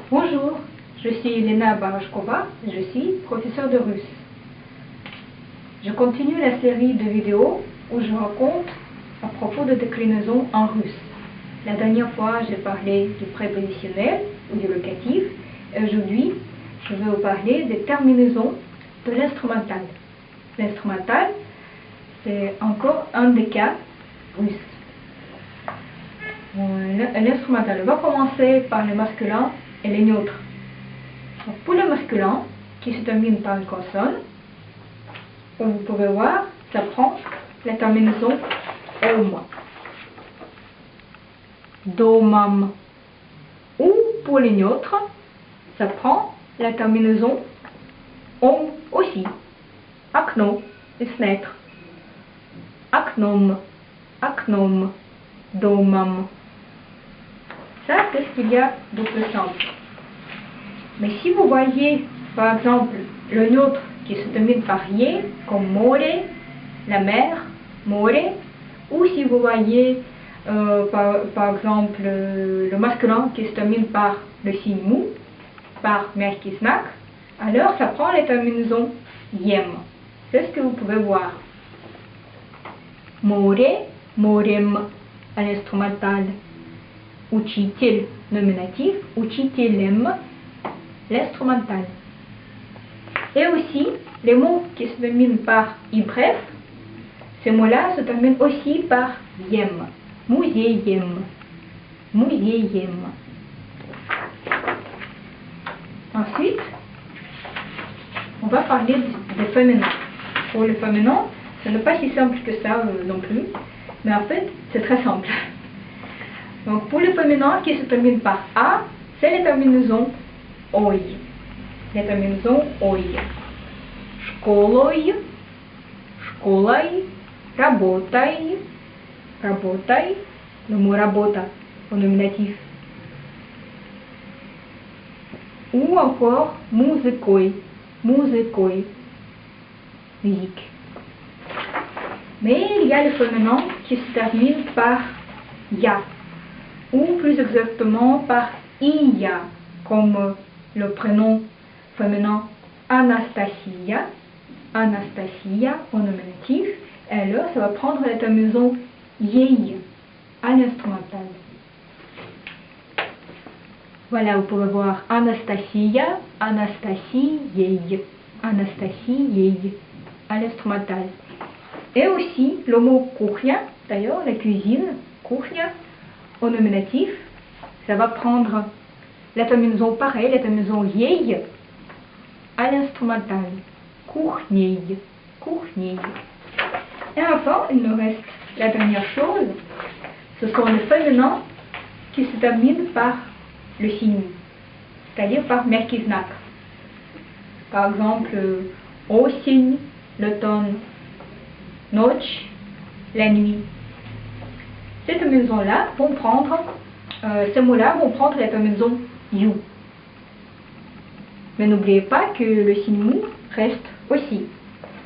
Bonjour, je suis Elena Barashkova, je suis professeure de russe. Je continue la série de vidéos où je raconte à propos de déclinaisons en russe. La dernière fois, j'ai parlé du prépositionnel ou du locatif, et aujourd'hui, je vais vous parler des terminaisons de l'instrumental. L'instrumental, c'est encore un des cas russes. L'instrumental va commencer par le masculin et les neutres. Donc, pour le masculin, qui se termine par une consonne, comme vous pouvez voir, ça prend la terminaison om. Domam. Ou pour les neutres, ça prend la terminaison om aussi. Akno, les fenêtres. Aknom, aknom, domam. Ça, c'est ce qu'il y a de plus simple. Mais si vous voyez, par exemple, le neutre qui se termine par ye, comme more, la mer, more, ou si vous voyez, par exemple, le masculin qui se termine par le signe mou, par merkisnak, alors ça prend les terminaisons yem. C'est ce que vous pouvez voir. More, morem, à l'instrumental. Учитель, nominatif, учителем, l'instrumental. Et aussi, les mots qui se terminent par i bref, ces mots-là se terminent aussi par yem. Muzeyem, muzeyem. Ensuite, on va parler des féminins. Pour le féminin, ce n'est pas si simple que ça non plus, mais en fait, c'est très simple. Donc, pour le féminin qui se termine par A, c'est les terminaisons oi. Les terminaisons oi. Школой, школой, работой, работой, le mot работа au nominatif. Ou encore музыкой, музыкой, musique. Mais il y a le féminin qui se termine par ya, ou plus exactement par iya, comme le prénom féminin Anastasia, Anastasia au nominatif, et alors ça va prendre la terminaison yei à l'instrumental. Voilà, vous pouvez voir Anastasia, Anastasie, yei, Anastasie, yei à l'instrumental. Et aussi le mot kuchnia, d'ailleurs la cuisine, kuchnia, au nominatif, ça va prendre la terminaison pareille, la terminaison yei à l'instrumental. Kuchniei, kuchniei. Et enfin, il nous reste la dernière chose, ce sont les féminins qui se terminent par le signe, c'est-à-dire par merkiznak. Par exemple, осень, l'automne, ночь, la nuit. Ces terminaisons-là vont prendre, ces mots-là vont prendre la terminaison you. Mais n'oubliez pas que le signe mou reste aussi.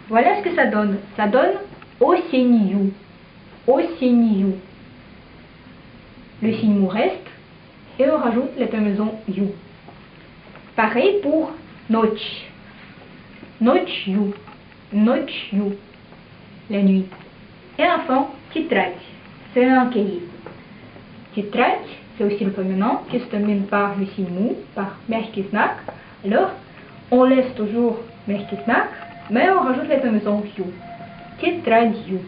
Voilà ce que ça donne. Ça donne осенью, осенью. Le signe mou reste et on rajoute la terminaison you. Pareil pour ночь, ночью, ночью, la nuit. Et enfin, тетрадь. C'est un cahier. Тетрадь, c'est aussi le féminin qui se termine par le signe mou, par merkiznak. Alors, on laisse toujours merkiznak, mais on rajoute la terminaison you. Тетрадью.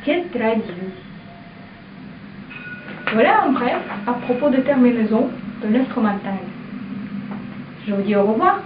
Тетрадью. Voilà en bref à propos de terminaison de l'instrumental. Je vous dis au revoir.